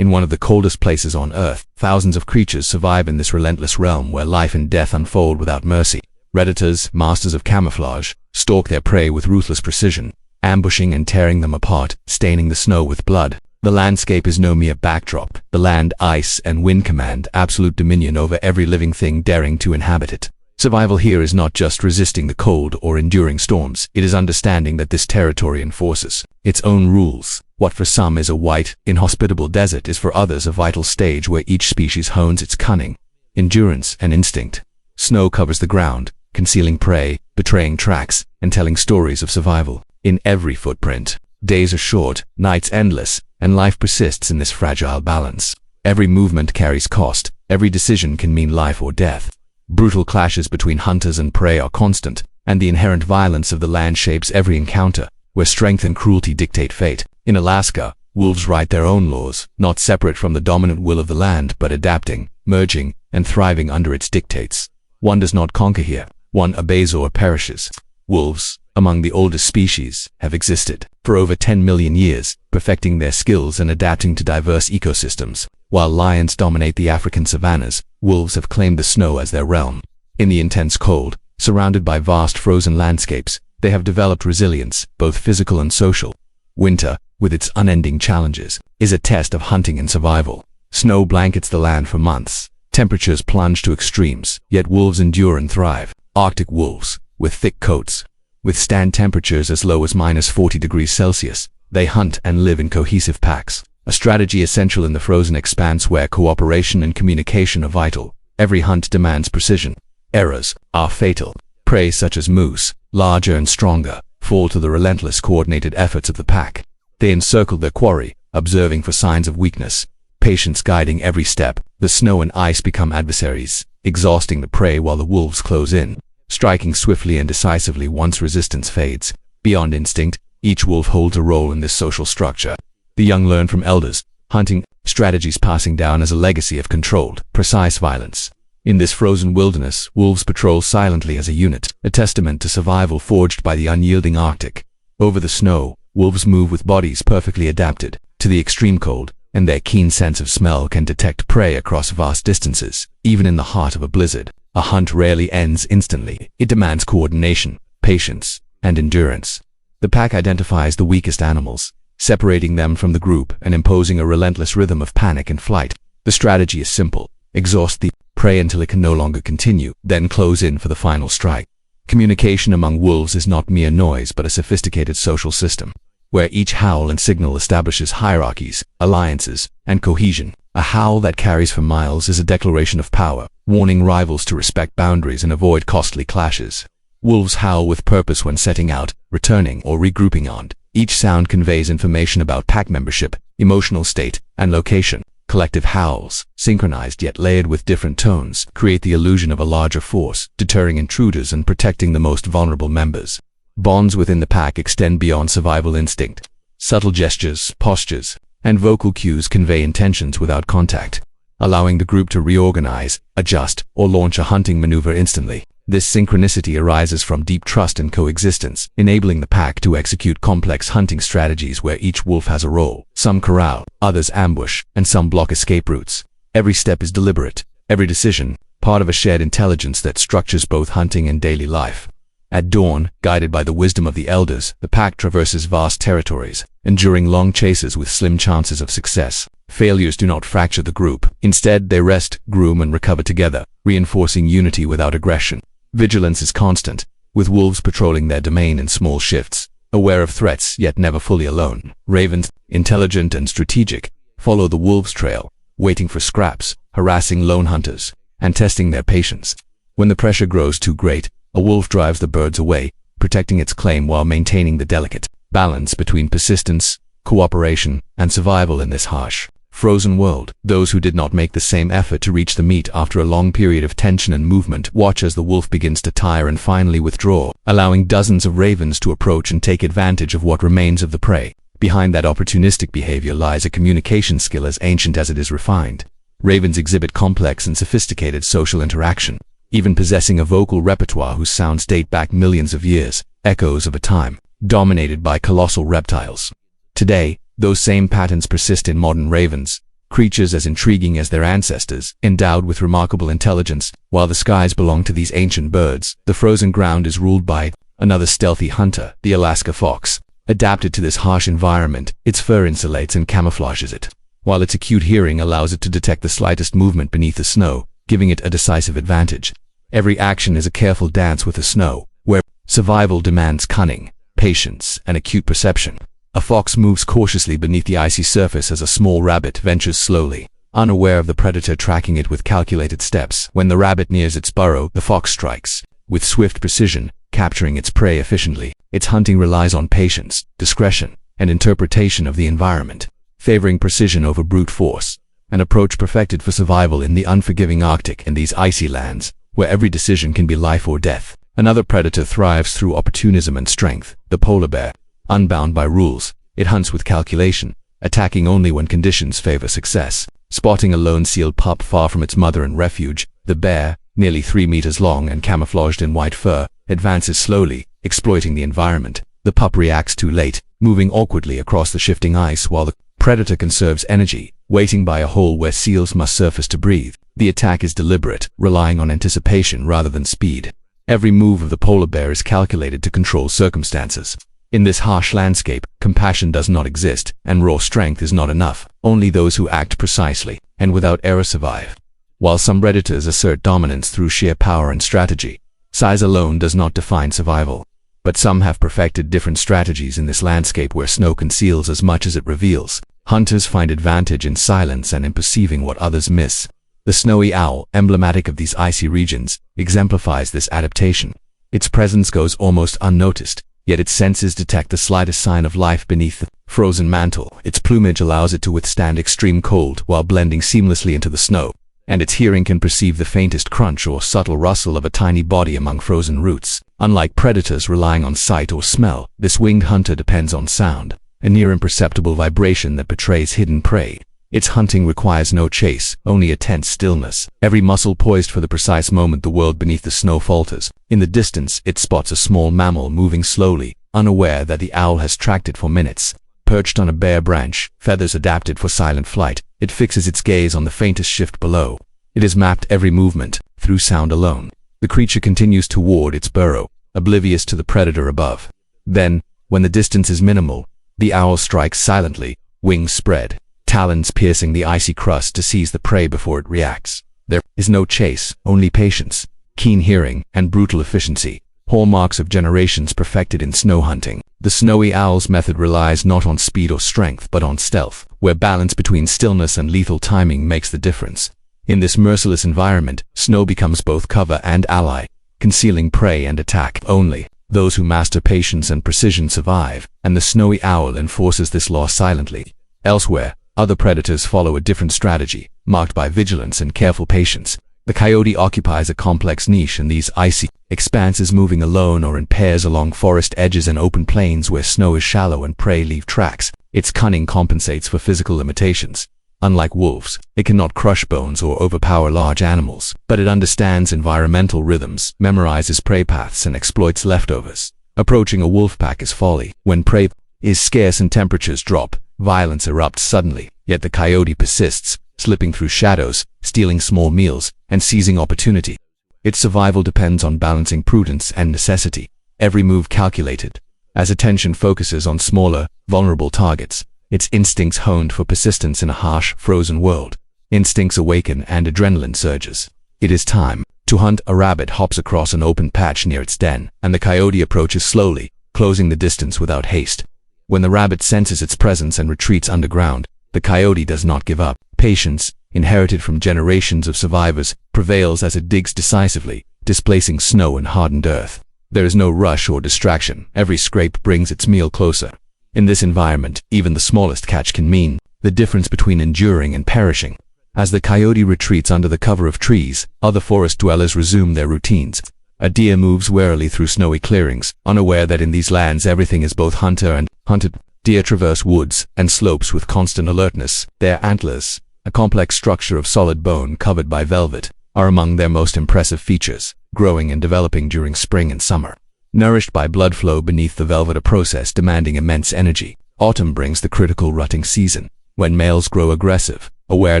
In one of the coldest places on Earth, thousands of creatures survive in this relentless realm where life and death unfold without mercy. Predators, masters of camouflage, stalk their prey with ruthless precision, ambushing and tearing them apart, staining the snow with blood. The landscape is no mere backdrop. The land, ice, and wind command absolute dominion over every living thing daring to inhabit it. Survival here is not just resisting the cold or enduring storms, it is understanding that this territory enforces its own rules. What for some is a white, inhospitable desert is for others a vital stage where each species hones its cunning, endurance, and instinct. Snow covers the ground, concealing prey, betraying tracks, and telling stories of survival. In every footprint, days are short, nights endless, and life persists in this fragile balance. Every movement carries cost, every decision can mean life or death. Brutal clashes between hunters and prey are constant, and the inherent violence of the land shapes every encounter, where strength and cruelty dictate fate. In Alaska, wolves write their own laws, not separate from the dominant will of the land, but adapting, merging, and thriving under its dictates. One does not conquer here, one obeys or perishes. Wolves, among the oldest species, have existed for over 10 million years, perfecting their skills and adapting to diverse ecosystems. While lions dominate the African savannas, wolves have claimed the snow as their realm. In the intense cold, surrounded by vast frozen landscapes, they have developed resilience, both physical and social. Winter, with its unending challenges, is a test of hunting and survival. Snow blankets the land for months. Temperatures plunge to extremes, yet wolves endure and thrive. Arctic wolves, with thick coats, withstand temperatures as low as -40 degrees Celsius. They hunt and live in cohesive packs, a strategy essential in the frozen expanse where cooperation and communication are vital. Every hunt demands precision. Errors are fatal. Prey such as moose, larger and stronger, fall to the relentless coordinated efforts of the pack. They encircle their quarry, observing for signs of weakness, patience guiding every step. The snow and ice become adversaries, exhausting the prey while the wolves close in, striking swiftly and decisively once resistance fades. Beyond instinct, each wolf holds a role in this social structure. The young learn from elders, hunting strategies passing down as a legacy of controlled, precise violence. In this frozen wilderness, wolves patrol silently as a unit, a testament to survival forged by the unyielding Arctic. Over the snow, wolves move with bodies perfectly adapted to the extreme cold, and their keen sense of smell can detect prey across vast distances. Even in the heart of a blizzard, a hunt rarely ends instantly. It demands coordination, patience, and endurance. The pack identifies the weakest animals, separating them from the group and imposing a relentless rhythm of panic and flight. The strategy is simple: exhaust the prey until it can no longer continue, then close in for the final strike. Communication among wolves is not mere noise but a sophisticated social system, where each howl and signal establishes hierarchies, alliances, and cohesion. A howl that carries for miles is a declaration of power, warning rivals to respect boundaries and avoid costly clashes. Wolves howl with purpose when setting out, returning, or regrouping on. Each sound conveys information about pack membership, emotional state, and location. Collective howls, synchronized yet layered with different tones, create the illusion of a larger force, deterring intruders and protecting the most vulnerable members. Bonds within the pack extend beyond survival instinct. Subtle gestures, postures, and vocal cues convey intentions without contact, allowing the group to reorganize, adjust, or launch a hunting maneuver instantly. This synchronicity arises from deep trust and coexistence, enabling the pack to execute complex hunting strategies where each wolf has a role. Some corral, others ambush, and some block escape routes. Every step is deliberate, every decision, part of a shared intelligence that structures both hunting and daily life. At dawn, guided by the wisdom of the elders, the pack traverses vast territories, enduring long chases with slim chances of success. Failures do not fracture the group. Instead, they rest, groom, and recover together, reinforcing unity without aggression. Vigilance is constant, with wolves patrolling their domain in small shifts, aware of threats yet never fully alone. Ravens, intelligent and strategic, follow the wolves' trail, waiting for scraps, harassing lone hunters, and testing their patience. When the pressure grows too great, a wolf drives the birds away, protecting its claim while maintaining the delicate balance between persistence, cooperation, and survival in this harsh, frozen world. Those who did not make the same effort to reach the meat after a long period of tension and movement watch as the wolf begins to tire and finally withdraw, allowing dozens of ravens to approach and take advantage of what remains of the prey. Behind that opportunistic behavior lies a communication skill as ancient as it is refined. Ravens exhibit complex and sophisticated social interaction, even possessing a vocal repertoire whose sounds date back millions of years, echoes of a time dominated by colossal reptiles. Today, those same patterns persist in modern ravens, creatures as intriguing as their ancestors, endowed with remarkable intelligence. While the skies belong to these ancient birds, the frozen ground is ruled by another stealthy hunter, the Alaska fox. Adapted to this harsh environment, its fur insulates and camouflages it, while its acute hearing allows it to detect the slightest movement beneath the snow, giving it a decisive advantage. Every action is a careful dance with the snow, where survival demands cunning, patience, and acute perception. A fox moves cautiously beneath the icy surface as a small rabbit ventures slowly, unaware of the predator tracking it with calculated steps. When the rabbit nears its burrow, the fox strikes, with swift precision, capturing its prey efficiently. Its hunting relies on patience, discretion, and interpretation of the environment, favoring precision over brute force, an approach perfected for survival in the unforgiving Arctic and these icy lands, where every decision can be life or death. Another predator thrives through opportunism and strength, the polar bear. Unbound by rules, it hunts with calculation, attacking only when conditions favor success. Spotting a lone seal pup far from its mother and refuge, the bear, nearly 3 meters long and camouflaged in white fur, advances slowly, exploiting the environment. The pup reacts too late, moving awkwardly across the shifting ice while the predator conserves energy, waiting by a hole where seals must surface to breathe. The attack is deliberate, relying on anticipation rather than speed. Every move of the polar bear is calculated to control circumstances. In this harsh landscape, compassion does not exist, and raw strength is not enough. Only those who act precisely and without error survive. While some predators assert dominance through sheer power and strategy, size alone does not define survival. But some have perfected different strategies in this landscape where snow conceals as much as it reveals. Hunters find advantage in silence and in perceiving what others miss. The snowy owl, emblematic of these icy regions, exemplifies this adaptation. Its presence goes almost unnoticed, yet its senses detect the slightest sign of life beneath the frozen mantle. Its plumage allows it to withstand extreme cold while blending seamlessly into the snow, and its hearing can perceive the faintest crunch or subtle rustle of a tiny body among frozen roots. Unlike predators relying on sight or smell, this winged hunter depends on sound, a near imperceptible vibration that betrays hidden prey. Its hunting requires no chase, only a tense stillness, every muscle poised for the precise moment the world beneath the snow falters. In the distance, it spots a small mammal moving slowly, unaware that the owl has tracked it for minutes. Perched on a bare branch, feathers adapted for silent flight, it fixes its gaze on the faintest shift below. It has mapped every movement, through sound alone. The creature continues toward its burrow, oblivious to the predator above. Then, when the distance is minimal, the owl strikes silently, wings spread, talons piercing the icy crust to seize the prey before it reacts. There is no chase, only patience, keen hearing, and brutal efficiency, hallmarks of generations perfected in snow hunting. The snowy owl's method relies not on speed or strength but on stealth, where balance between stillness and lethal timing makes the difference. In this merciless environment, snow becomes both cover and ally, concealing prey and attack. Only those who master patience and precision survive, and the snowy owl enforces this law silently. Elsewhere, other predators follow a different strategy, marked by vigilance and careful patience. The coyote occupies a complex niche in these icy expanses, moving alone or in pairs along forest edges and open plains where snow is shallow and prey leave tracks. Its cunning compensates for physical limitations. Unlike wolves, it cannot crush bones or overpower large animals, but it understands environmental rhythms, memorizes prey paths, and exploits leftovers. Approaching a wolf pack is folly. When prey is scarce and temperatures drop, violence erupts suddenly, yet the coyote persists, slipping through shadows, stealing small meals, and seizing opportunity. Its survival depends on balancing prudence and necessity, every move calculated. As attention focuses on smaller, vulnerable targets, its instincts honed for persistence in a harsh, frozen world. Instincts awaken and adrenaline surges. It is time to hunt. A rabbit hops across an open patch near its den, and the coyote approaches slowly, closing the distance without haste. When the rabbit senses its presence and retreats underground, the coyote does not give up. Patience, inherited from generations of survivors, prevails as it digs decisively, displacing snow and hardened earth. There is no rush or distraction. Every scrape brings its meal closer. In this environment, even the smallest catch can mean the difference between enduring and perishing. As the coyote retreats under the cover of trees, other forest dwellers resume their routines. A deer moves warily through snowy clearings, unaware that in these lands everything is both hunter and hunted. Deer traverse woods and slopes with constant alertness. Their antlers, a complex structure of solid bone covered by velvet, are among their most impressive features, growing and developing during spring and summer. Nourished by blood flow beneath the velvet, a process demanding immense energy. Autumn brings the critical rutting season, when males grow aggressive, aware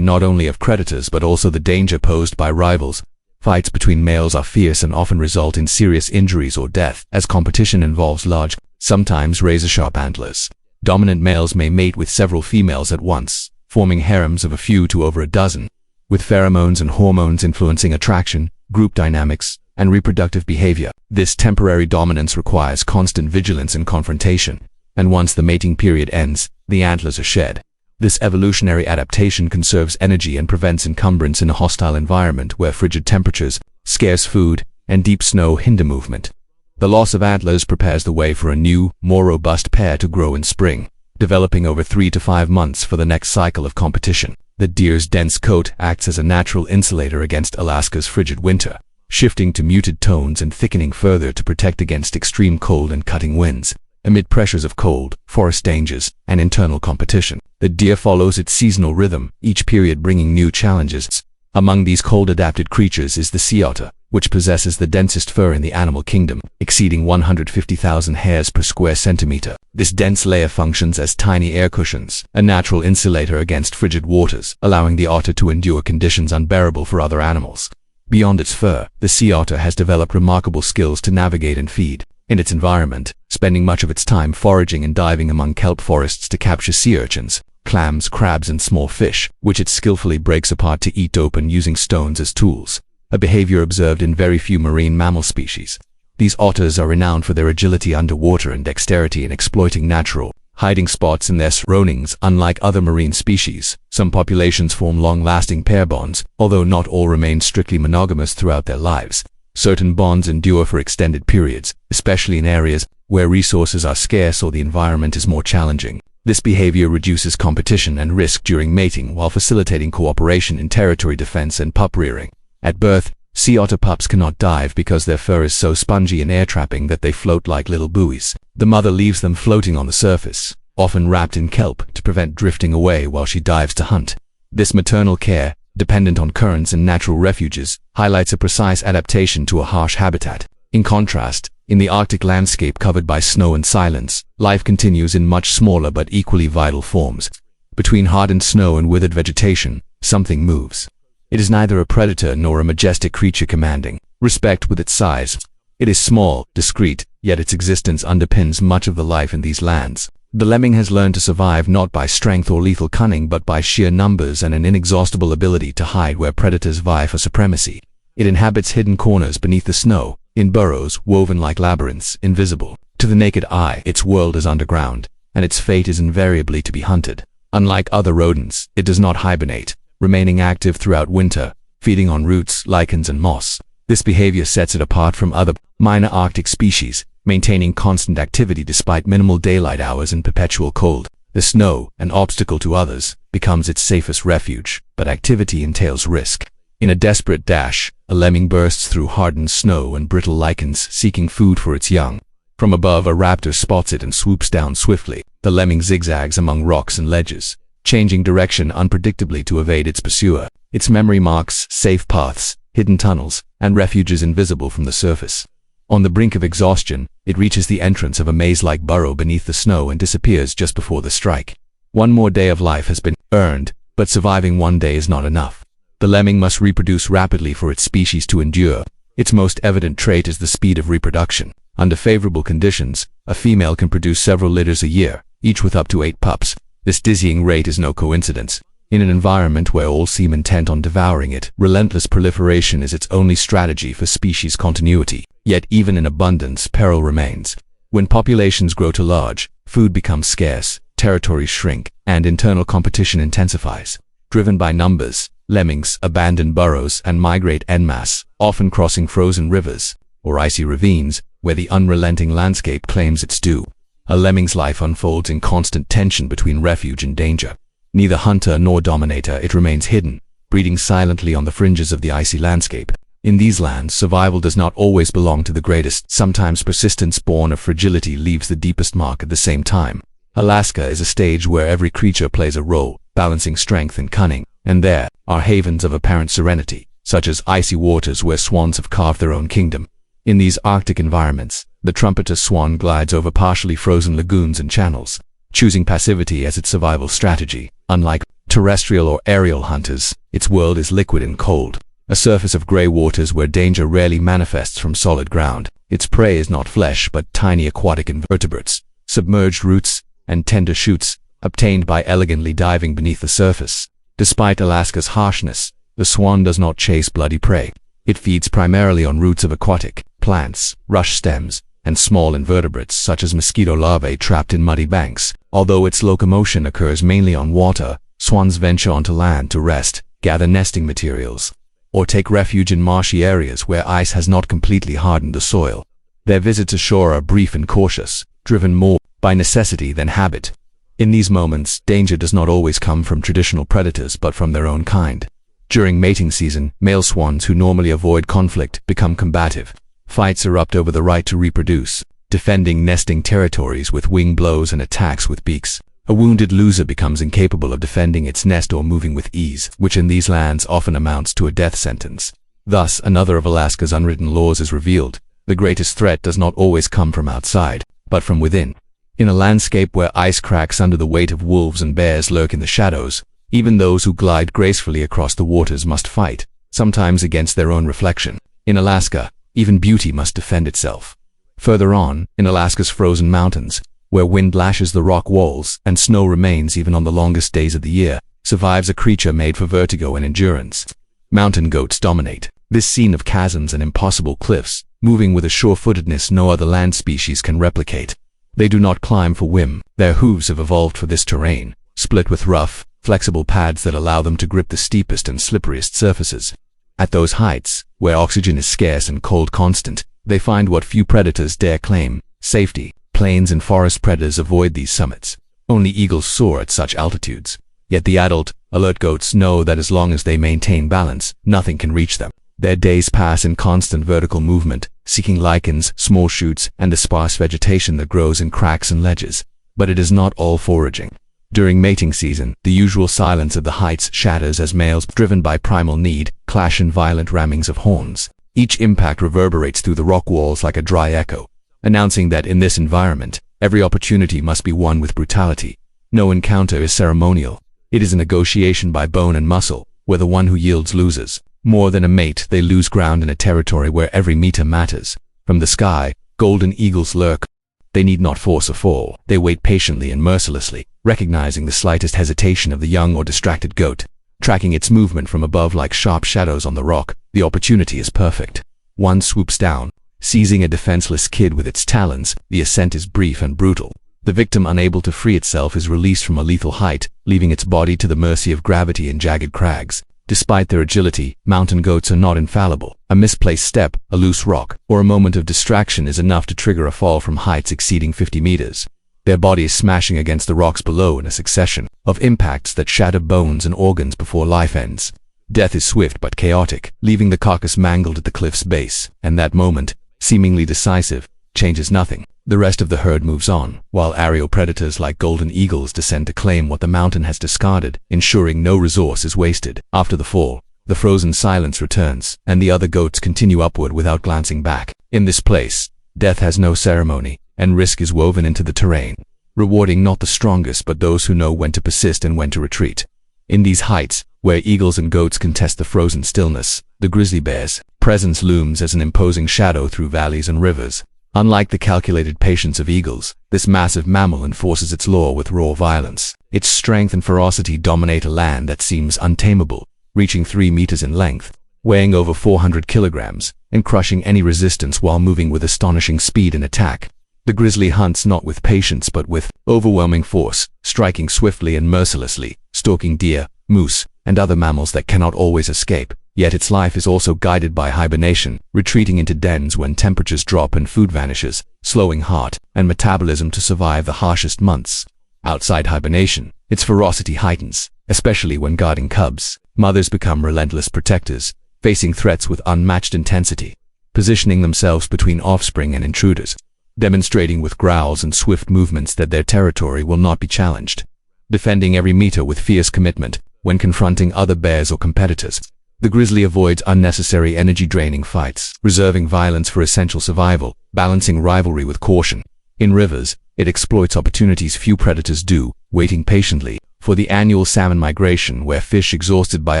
not only of predators but also the danger posed by rivals. Fights between males are fierce and often result in serious injuries or death, as competition involves large, sometimes razor-sharp antlers. Dominant males may mate with several females at once, forming harems of a few to over a dozen, with pheromones and hormones influencing attraction, group dynamics, and reproductive behavior. This temporary dominance requires constant vigilance and confrontation, and once the mating period ends, the antlers are shed. This evolutionary adaptation conserves energy and prevents encumbrance in a hostile environment where frigid temperatures, scarce food, and deep snow hinder movement. The loss of antlers prepares the way for a new, more robust pair to grow in spring, developing over 3 to 5 months for the next cycle of competition. The deer's dense coat acts as a natural insulator against Alaska's frigid winter, shifting to muted tones and thickening further to protect against extreme cold and cutting winds. Amid pressures of cold, forest dangers, and internal competition, the deer follows its seasonal rhythm, each period bringing new challenges. Among these cold-adapted creatures is the sea otter, which possesses the densest fur in the animal kingdom, exceeding 150,000 hairs per square centimeter. This dense layer functions as tiny air cushions, a natural insulator against frigid waters, allowing the otter to endure conditions unbearable for other animals. Beyond its fur, the sea otter has developed remarkable skills to navigate and feed in its environment, spending much of its time foraging and diving among kelp forests to capture sea urchins, clams, crabs, and small fish, which it skillfully breaks apart to eat open using stones as tools, a behavior observed in very few marine mammal species. These otters are renowned for their agility underwater and dexterity in exploiting natural hiding spots in their surroundings. Unlike other marine species, some populations form long-lasting pair bonds, although not all remain strictly monogamous throughout their lives. Certain bonds endure for extended periods, especially in areas where resources are scarce or the environment is more challenging. This behavior reduces competition and risk during mating while facilitating cooperation in territory defense and pup rearing. At birth, sea otter pups cannot dive because their fur is so spongy and air-trapping that they float like little buoys. The mother leaves them floating on the surface, often wrapped in kelp, to prevent drifting away while she dives to hunt. This maternal care, dependent on currents and natural refuges, highlights a precise adaptation to a harsh habitat. In contrast, in the Arctic landscape covered by snow and silence, life continues in much smaller but equally vital forms. Between hardened snow and withered vegetation, something moves. It is neither a predator nor a majestic creature commanding respect with its size. It is small, discreet, yet its existence underpins much of the life in these lands. The lemming has learned to survive not by strength or lethal cunning but by sheer numbers and an inexhaustible ability to hide where predators vie for supremacy. It inhabits hidden corners beneath the snow, in burrows woven like labyrinths, invisible to the naked eye. Its world is underground, and its fate is invariably to be hunted. Unlike other rodents, it does not hibernate, remaining active throughout winter, feeding on roots, lichens, and moss. This behavior sets it apart from other minor Arctic species, maintaining constant activity despite minimal daylight hours and perpetual cold. The snow, an obstacle to others, becomes its safest refuge, but activity entails risk. In a desperate dash, a lemming bursts through hardened snow and brittle lichens, seeking food for its young. From above, a raptor spots it and swoops down swiftly. The lemming zigzags among rocks and ledges, changing direction unpredictably to evade its pursuer. Its memory marks safe paths, hidden tunnels, and refuges invisible from the surface. On the brink of exhaustion, it reaches the entrance of a maze-like burrow beneath the snow and disappears just before the strike. One more day of life has been earned, but surviving one day is not enough. The lemming must reproduce rapidly for its species to endure. Its most evident trait is the speed of reproduction. Under favorable conditions, a female can produce several litters a year, each with up to 8 pups. This dizzying rate is no coincidence. In an environment where all seem intent on devouring it, relentless proliferation is its only strategy for species continuity. Yet even in abundance, peril remains. When populations grow too large, food becomes scarce, territories shrink, and internal competition intensifies. Driven by numbers, lemmings abandon burrows and migrate en masse, often crossing frozen rivers or icy ravines where the unrelenting landscape claims its due. A lemming's life unfolds in constant tension between refuge and danger. Neither hunter nor dominator, it remains hidden, breeding silently on the fringes of the icy landscape. In these lands, survival does not always belong to the greatest. Sometimes persistence born of fragility leaves the deepest mark at the same time. Alaska is a stage where every creature plays a role, balancing strength and cunning, and there are havens of apparent serenity, such as icy waters where swans have carved their own kingdom. In these Arctic environments, the trumpeter swan glides over partially frozen lagoons and channels, choosing passivity as its survival strategy. Unlike terrestrial or aerial hunters, its world is liquid and cold, a surface of gray waters where danger rarely manifests from solid ground. Its prey is not flesh but tiny aquatic invertebrates, submerged roots, and tender shoots, obtained by elegantly diving beneath the surface. Despite Alaska's harshness, the swan does not chase bloody prey. It feeds primarily on roots of aquatic plants, rush stems, and small invertebrates such as mosquito larvae trapped in muddy banks. Although its locomotion occurs mainly on water, swans venture onto land to rest, gather nesting materials, or take refuge in marshy areas where ice has not completely hardened the soil. Their visits ashore are brief and cautious, driven more by necessity than habit. In these moments, danger does not always come from traditional predators but from their own kind. During mating season, male swans who normally avoid conflict become combative. Fights erupt over the right to reproduce, defending nesting territories with wing blows and attacks with beaks. A wounded loser becomes incapable of defending its nest or moving with ease, which in these lands often amounts to a death sentence. Thus, another of Alaska's unwritten laws is revealed. The greatest threat does not always come from outside, but from within. In a landscape where ice cracks under the weight of wolves and bears lurk in the shadows, even those who glide gracefully across the waters must fight, sometimes against their own reflection. In Alaska, even beauty must defend itself. Further on, in Alaska's frozen mountains, where wind lashes the rock walls and snow remains even on the longest days of the year, survives a creature made for vertigo and endurance. Mountain goats dominate this scene of chasms and impossible cliffs, moving with a sure-footedness no other land species can replicate. They do not climb for whim. Their hooves have evolved for this terrain, split with rough, flexible pads that allow them to grip the steepest and slipperiest surfaces. At those heights, where oxygen is scarce and cold constant, they find what few predators dare claim: safety. Plains and forest predators avoid these summits. Only eagles soar at such altitudes. Yet the adult, alert goats know that as long as they maintain balance, nothing can reach them. Their days pass in constant vertical movement, seeking lichens, small shoots, and the sparse vegetation that grows in cracks and ledges. But it is not all foraging. During mating season, the usual silence of the heights shatters as males, driven by primal need, clash in violent rammings of horns. Each impact reverberates through the rock walls like a dry echo, announcing that in this environment, every opportunity must be won with brutality. No encounter is ceremonial. It is a negotiation by bone and muscle, where the one who yields loses. More than a mate, they lose ground in a territory where every meter matters. From the sky, golden eagles lurk. They need not force a fall. They wait patiently and mercilessly, recognizing the slightest hesitation of the young or distracted goat. Tracking its movement from above like sharp shadows on the rock, the opportunity is perfect. One swoops down, seizing a defenseless kid with its talons. The ascent is brief and brutal. The victim, unable to free itself, is released from a lethal height, leaving its body to the mercy of gravity and jagged crags. Despite their agility, mountain goats are not infallible. A misplaced step, a loose rock, or a moment of distraction is enough to trigger a fall from heights exceeding 50 meters. Their body is smashing against the rocks below in a succession of impacts that shatter bones and organs before life ends. Death is swift but chaotic, leaving the carcass mangled at the cliff's base, and that moment, seemingly decisive, changes nothing. The rest of the herd moves on, while aerial predators like golden eagles descend to claim what the mountain has discarded, ensuring no resource is wasted. After the fall, the frozen silence returns, and the other goats continue upward without glancing back. In this place, death has no ceremony, and risk is woven into the terrain, rewarding not the strongest but those who know when to persist and when to retreat. In these heights, where eagles and goats contest the frozen stillness, the grizzly bear's presence looms as an imposing shadow through valleys and rivers. Unlike the calculated patience of eagles, this massive mammal enforces its law with raw violence. Its strength and ferocity dominate a land that seems untamable, reaching 3 meters in length, weighing over 400 kilograms, and crushing any resistance while moving with astonishing speed and attack. The grizzly hunts not with patience but with overwhelming force, striking swiftly and mercilessly, stalking deer, moose, and other mammals that cannot always escape. Yet its life is also guided by hibernation, retreating into dens when temperatures drop and food vanishes, slowing heart and metabolism to survive the harshest months. Outside hibernation, its ferocity heightens, especially when guarding cubs. Mothers become relentless protectors, facing threats with unmatched intensity, positioning themselves between offspring and intruders, demonstrating with growls and swift movements that their territory will not be challenged, defending every meter with fierce commitment. When confronting other bears or competitors, the grizzly avoids unnecessary energy-draining fights, reserving violence for essential survival, balancing rivalry with caution. In rivers, it exploits opportunities few predators do, waiting patiently, for the annual salmon migration, where fish exhausted by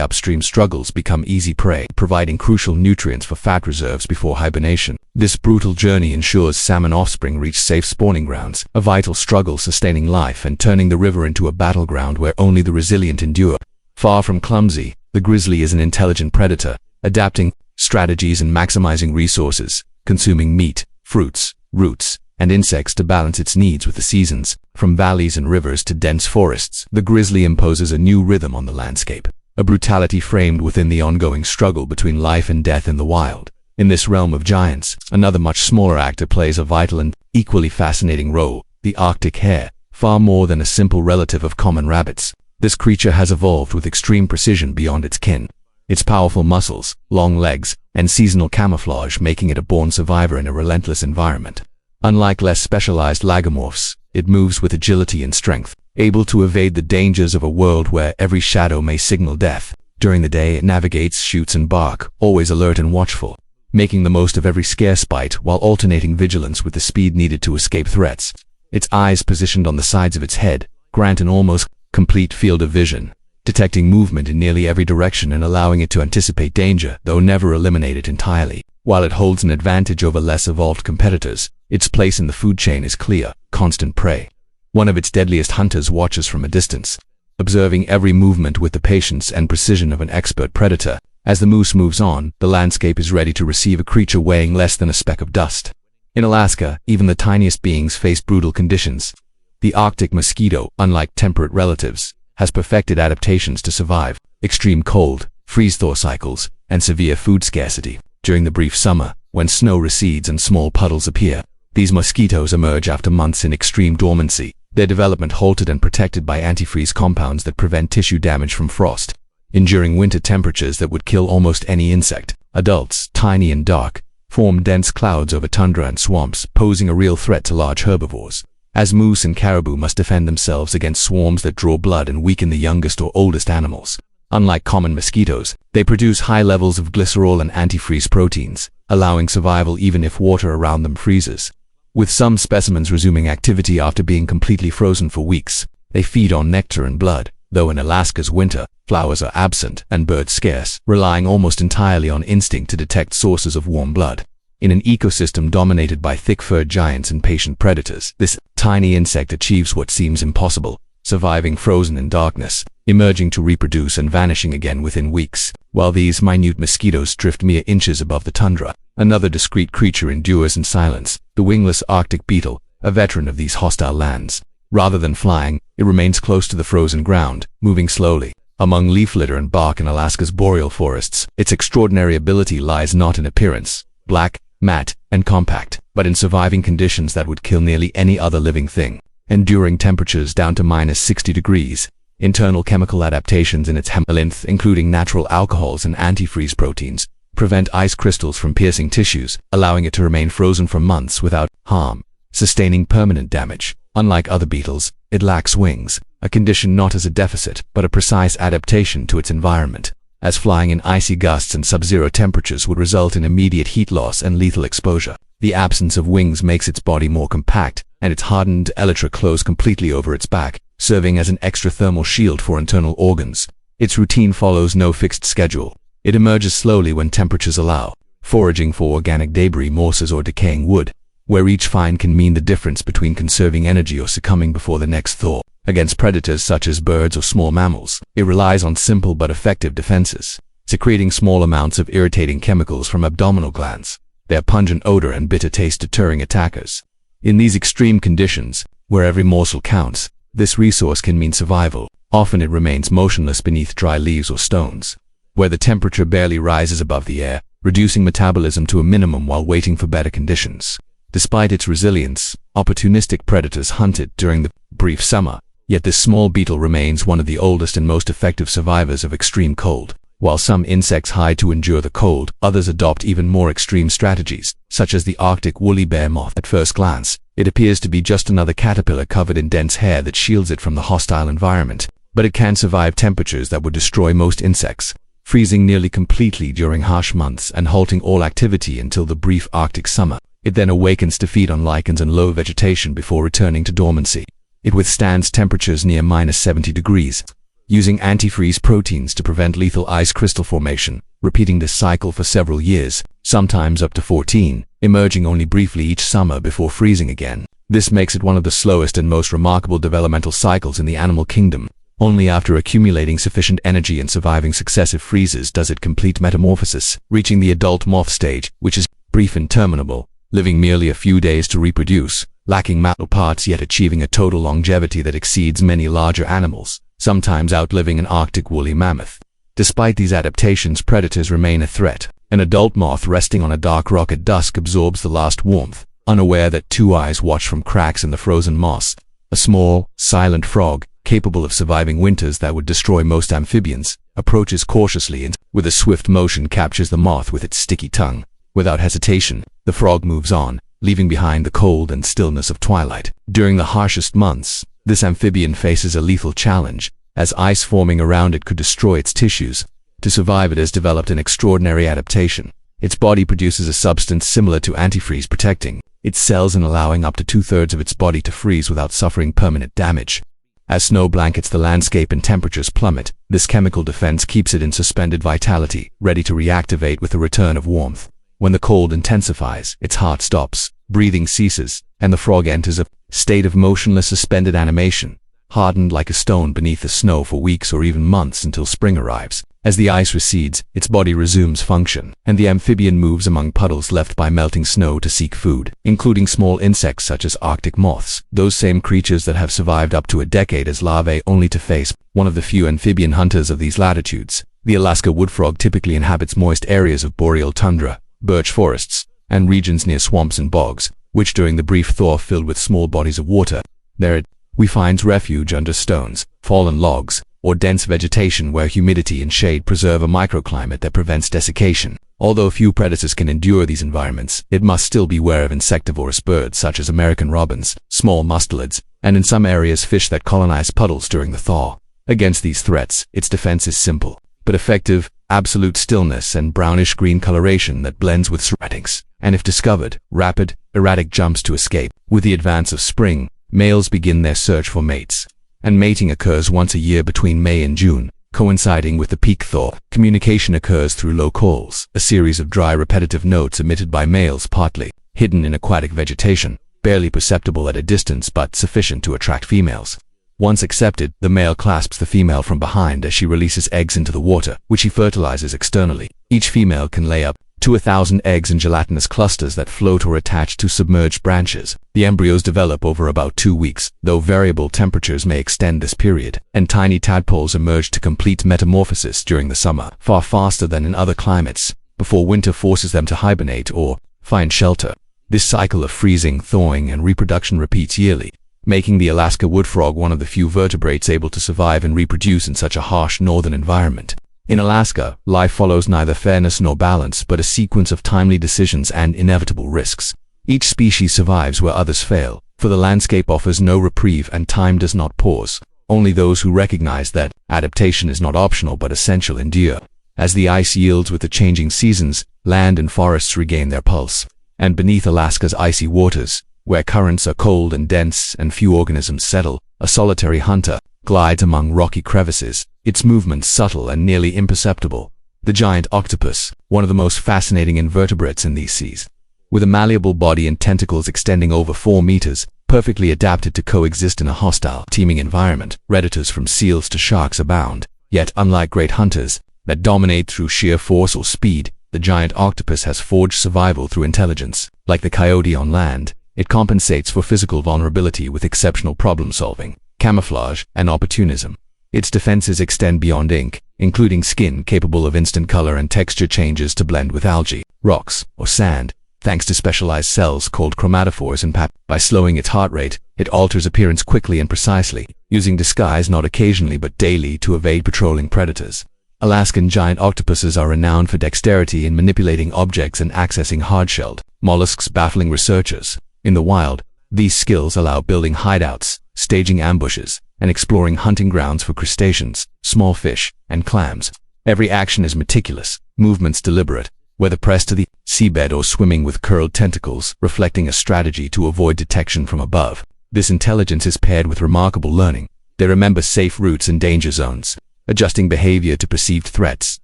upstream struggles become easy prey, providing crucial nutrients for fat reserves before hibernation. This brutal journey ensures salmon offspring reach safe spawning grounds, a vital struggle sustaining life and turning the river into a battleground where only the resilient endure. Far from clumsy, the grizzly is an intelligent predator, adapting strategies and maximizing resources, consuming meat, fruits, roots, and insects to balance its needs with the seasons. From valleys and rivers to dense forests, the grizzly imposes a new rhythm on the landscape, a brutality framed within the ongoing struggle between life and death in the wild. In this realm of giants, another much smaller actor plays a vital and equally fascinating role: the Arctic hare. Far more than a simple relative of common rabbits, this creature has evolved with extreme precision beyond its kin. Its powerful muscles, long legs, and seasonal camouflage making it a born survivor in a relentless environment. Unlike less specialized lagomorphs, it moves with agility and strength, able to evade the dangers of a world where every shadow may signal death. During the day it navigates, shoots, and barks, always alert and watchful, making the most of every scarce bite while alternating vigilance with the speed needed to escape threats. Its eyes, positioned on the sides of its head, grant an almost complete field of vision, detecting movement in nearly every direction and allowing it to anticipate danger, though never eliminate it entirely. While it holds an advantage over less evolved competitors, its place in the food chain is clear: constant prey. One of its deadliest hunters watches from a distance, observing every movement with the patience and precision of an expert predator. As the moose moves on, the landscape is ready to receive a creature weighing less than a speck of dust. In Alaska, even the tiniest beings face brutal conditions. The Arctic mosquito, unlike temperate relatives, has perfected adaptations to survive extreme cold, freeze-thaw cycles, and severe food scarcity. During the brief summer, when snow recedes and small puddles appear, these mosquitoes emerge after months in extreme dormancy, their development halted and protected by antifreeze compounds that prevent tissue damage from frost. Enduring winter temperatures that would kill almost any insect, adults, tiny and dark, form dense clouds over tundra and swamps, posing a real threat to large herbivores. As moose and caribou must defend themselves against swarms that draw blood and weaken the youngest or oldest animals. Unlike common mosquitoes, they produce high levels of glycerol and antifreeze proteins, allowing survival even if water around them freezes. With some specimens resuming activity after being completely frozen for weeks, they feed on nectar and blood, though in Alaska's winter, flowers are absent and birds scarce, relying almost entirely on instinct to detect sources of warm blood. In an ecosystem dominated by thick-furred giants and patient predators, this tiny insect achieves what seems impossible, surviving frozen in darkness, emerging to reproduce and vanishing again within weeks. While these minute mosquitoes drift mere inches above the tundra, another discreet creature endures in silence: the wingless Arctic beetle, a veteran of these hostile lands. Rather than flying, it remains close to the frozen ground, moving slowly among leaf litter and bark in Alaska's boreal forests. Its extraordinary ability lies not in appearance, black, matte, and compact, but in surviving conditions that would kill nearly any other living thing. Enduring temperatures down to -60 degrees, internal chemical adaptations in its hemolymph, including natural alcohols and antifreeze proteins, prevent ice crystals from piercing tissues, allowing it to remain frozen for months without harm, sustaining permanent damage. Unlike other beetles, it lacks wings, a condition not as a deficit, but a precise adaptation to its environment, as flying in icy gusts and sub-zero temperatures would result in immediate heat loss and lethal exposure. The absence of wings makes its body more compact, and its hardened elytra close completely over its back, serving as an extra thermal shield for internal organs. Its routine follows no fixed schedule. It emerges slowly when temperatures allow, foraging for organic debris, mosses, or decaying wood, where each find can mean the difference between conserving energy or succumbing before the next thaw. Against predators such as birds or small mammals, it relies on simple but effective defenses, secreting small amounts of irritating chemicals from abdominal glands, their pungent odor and bitter taste deterring attackers. In these extreme conditions, where every morsel counts, this resource can mean survival. Often it remains motionless beneath dry leaves or stones, where the temperature barely rises above the air, reducing metabolism to a minimum while waiting for better conditions. Despite its resilience, opportunistic predators hunt it during the brief summer, yet this small beetle remains one of the oldest and most effective survivors of extreme cold. While some insects hide to endure the cold, others adopt even more extreme strategies, such as the Arctic woolly bear moth. At first glance, it appears to be just another caterpillar covered in dense hair that shields it from the hostile environment, but it can survive temperatures that would destroy most insects, freezing nearly completely during harsh months and halting all activity until the brief Arctic summer. It then awakens to feed on lichens and low vegetation before returning to dormancy. It withstands temperatures near -70 degrees, using antifreeze proteins to prevent lethal ice crystal formation, repeating this cycle for several years, sometimes up to 14, emerging only briefly each summer before freezing again. This makes it one of the slowest and most remarkable developmental cycles in the animal kingdom. Only after accumulating sufficient energy and surviving successive freezes does it complete metamorphosis, reaching the adult moth stage, which is brief and terminable, living merely a few days to reproduce, lacking male parts yet achieving a total longevity that exceeds many larger animals, sometimes outliving an Arctic woolly mammoth. Despite these adaptations, predators remain a threat. An adult moth resting on a dark rock at dusk absorbs the last warmth, unaware that two eyes watch from cracks in the frozen moss. A small, silent frog, capable of surviving winters that would destroy most amphibians, approaches cautiously and, with a swift motion, captures the moth with its sticky tongue. Without hesitation, the frog moves on, leaving behind the cold and stillness of twilight. During the harshest months, this amphibian faces a lethal challenge, as ice forming around it could destroy its tissues. To survive, it has developed an extraordinary adaptation. Its body produces a substance similar to antifreeze, protecting its cells and allowing up to 2/3 of its body to freeze without suffering permanent damage. As snow blankets the landscape and temperatures plummet, this chemical defense keeps it in suspended vitality, ready to reactivate with the return of warmth. When the cold intensifies, its heart stops, breathing ceases, and the frog enters a state of motionless suspended animation, hardened like a stone beneath the snow for weeks or even months until spring arrives. As the ice recedes, its body resumes function, and the amphibian moves among puddles left by melting snow to seek food, including small insects such as Arctic moths, those same creatures that have survived up to a decade as larvae only to face one of the few amphibian hunters of these latitudes. The Alaska wood frog typically inhabits moist areas of boreal tundra, birch forests, and regions near swamps and bogs, which during the brief thaw filled with small bodies of water. There we find refuge under stones, fallen logs, or dense vegetation where humidity and shade preserve a microclimate that prevents desiccation. Although few predators can endure these environments, it must still beware of insectivorous birds such as American robins, small mustelids, and in some areas fish that colonize puddles during the thaw. Against these threats, its defense is simple, but effective: absolute stillness and brownish-green coloration that blends with surroundings. And if discovered, rapid, erratic jumps to escape. With the advance of spring, males begin their search for mates, and mating occurs once a year between May and June, coinciding with the peak thaw. Communication occurs through low calls, a series of dry repetitive notes emitted by males partly hidden in aquatic vegetation, barely perceptible at a distance but sufficient to attract females. Once accepted, the male clasps the female from behind as she releases eggs into the water, which he fertilizes externally. Each female can lay up to 1,000 eggs in gelatinous clusters that float or attach to submerged branches. The embryos develop over about 2 weeks, though variable temperatures may extend this period, and tiny tadpoles emerge to complete metamorphosis during the summer, far faster than in other climates, before winter forces them to hibernate or find shelter. This cycle of freezing, thawing, and reproduction repeats yearly, making the Alaska wood frog one of the few vertebrates able to survive and reproduce in such a harsh northern environment. In Alaska, life follows neither fairness nor balance, but a sequence of timely decisions and inevitable risks. Each species survives where others fail, for the landscape offers no reprieve and time does not pause. Only those who recognize that adaptation is not optional but essential endure. As the ice yields with the changing seasons, land and forests regain their pulse. And beneath Alaska's icy waters, where currents are cold and dense and few organisms settle, a solitary hunter glides among rocky crevices, its movements subtle and nearly imperceptible. The giant octopus, one of the most fascinating invertebrates in these seas. With a malleable body and tentacles extending over 4 meters, perfectly adapted to coexist in a hostile, teeming environment. Predators from seals to sharks abound. Yet, unlike great hunters that dominate through sheer force or speed, the giant octopus has forged survival through intelligence. Like the coyote on land, it compensates for physical vulnerability with exceptional problem-solving, camouflage, and opportunism. Its defenses extend beyond ink, including skin capable of instant color and texture changes to blend with algae, rocks, or sand, thanks to specialized cells called chromatophores in pap. By slowing its heart rate, it alters appearance quickly and precisely, using disguise not occasionally but daily to evade patrolling predators. Alaskan giant octopuses are renowned for dexterity in manipulating objects and accessing hard-shelled mollusks, baffling researchers. In the wild, these skills allow building hideouts, staging ambushes, and exploring hunting grounds for crustaceans, small fish, and clams. Every action is meticulous, movements deliberate, whether pressed to the seabed or swimming with curled tentacles, reflecting a strategy to avoid detection from above. This intelligence is paired with remarkable learning. They remember safe routes and danger zones, adjusting behavior to perceived threats,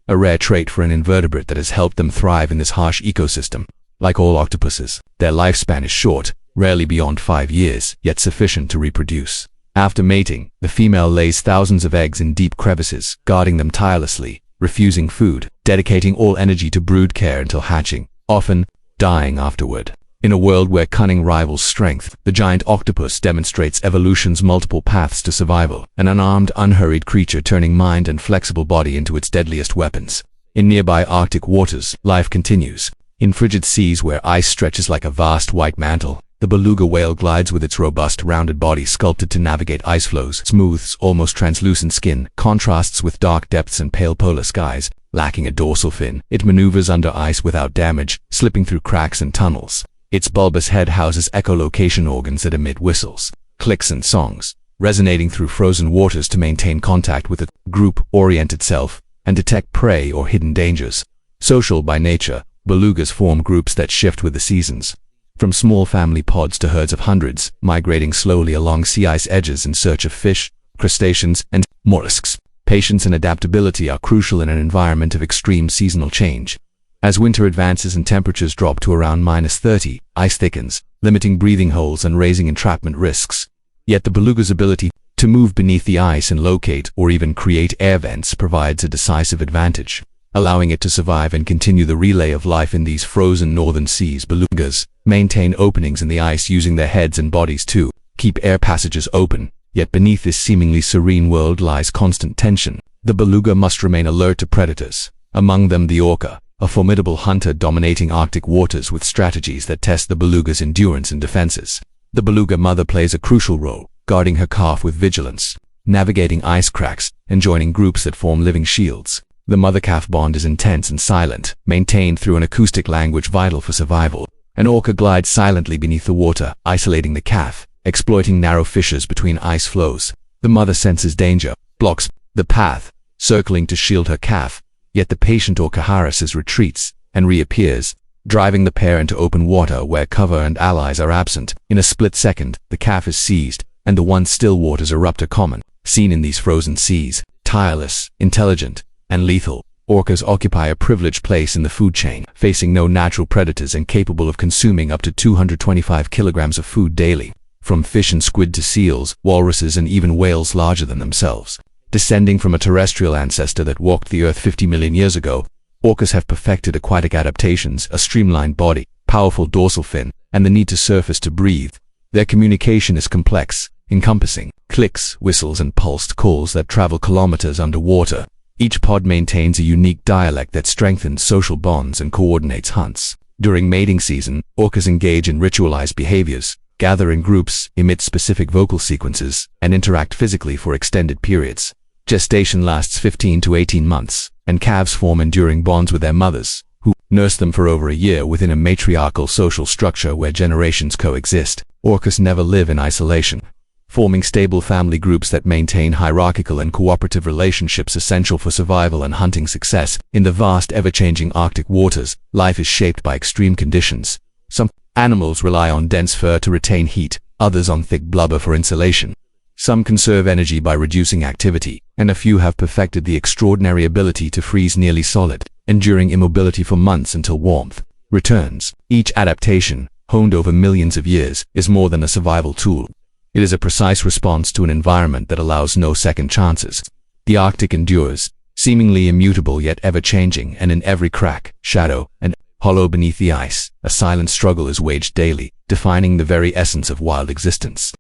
a rare trait for an invertebrate that has helped them thrive in this harsh ecosystem. Like all octopuses, their lifespan is short, rarely beyond 5 years, yet sufficient to reproduce. After mating, the female lays thousands of eggs in deep crevices, guarding them tirelessly, refusing food, dedicating all energy to brood care until hatching, often dying afterward. In a world where cunning rivals strength, the giant octopus demonstrates evolution's multiple paths to survival, an unarmed, unhurried creature turning mind and flexible body into its deadliest weapons. In nearby Arctic waters, life continues. In frigid seas where ice stretches like a vast white mantle, the beluga whale glides with its robust, rounded body sculpted to navigate ice flows, smooths almost translucent skin, contrasts with dark depths and pale polar skies. Lacking a dorsal fin, it maneuvers under ice without damage, slipping through cracks and tunnels. Its bulbous head houses echolocation organs that emit whistles, clicks and songs, resonating through frozen waters to maintain contact with a group-oriented self and detect prey or hidden dangers. Social by nature, belugas form groups that shift with the seasons. From small family pods to herds of hundreds, migrating slowly along sea ice edges in search of fish, crustaceans, and mollusks. Patience and adaptability are crucial in an environment of extreme seasonal change. As winter advances and temperatures drop to around -30, ice thickens, limiting breathing holes and raising entrapment risks. Yet the beluga's ability to move beneath the ice and locate or even create air vents provides a decisive advantage, allowing it to survive and continue the relay of life in these frozen northern seas. Belugas maintain openings in the ice using their heads and bodies to keep air passages open. Yet beneath this seemingly serene world lies constant tension. The beluga must remain alert to predators, among them the orca, a formidable hunter dominating Arctic waters with strategies that test the beluga's endurance and defenses. The beluga mother plays a crucial role, guarding her calf with vigilance, navigating ice cracks, and joining groups that form living shields. The mother-calf bond is intense and silent, maintained through an acoustic language vital for survival. An orca glides silently beneath the water, isolating the calf, exploiting narrow fissures between ice flows. The mother senses danger, blocks the path, circling to shield her calf, yet the patient orca harasses, retreats, and reappears, driving the pair into open water where cover and allies are absent. In a split second, the calf is seized, and the once still waters erupt. A common scene in these frozen seas. Tireless, intelligent, and lethal, orcas occupy a privileged place in the food chain, facing no natural predators and capable of consuming up to 225 kilograms of food daily. From fish and squid to seals, walruses, and even whales larger than themselves. Descending from a terrestrial ancestor that walked the Earth 50 million years ago, orcas have perfected aquatic adaptations, a streamlined body, powerful dorsal fin, and the need to surface to breathe. Their communication is complex, encompassing clicks, whistles, and pulsed calls that travel kilometers underwater. Each pod maintains a unique dialect that strengthens social bonds and coordinates hunts. During mating season, orcas engage in ritualized behaviors, gather in groups, emit specific vocal sequences, and interact physically for extended periods. Gestation lasts 15 to 18 months, and calves form enduring bonds with their mothers, who nurse them for over a year within a matriarchal social structure where generations coexist. Orcas never live in isolation, forming stable family groups that maintain hierarchical and cooperative relationships essential for survival and hunting success. In the vast, ever-changing Arctic waters, life is shaped by extreme conditions. Some animals rely on dense fur to retain heat, others on thick blubber for insulation. Some conserve energy by reducing activity, and a few have perfected the extraordinary ability to freeze nearly solid, enduring immobility for months until warmth returns. Each adaptation, honed over millions of years, is more than a survival tool. It is a precise response to an environment that allows no second chances. The Arctic endures, seemingly immutable yet ever-changing, and in every crack, shadow, and hollow beneath the ice, a silent struggle is waged daily, defining the very essence of wild existence.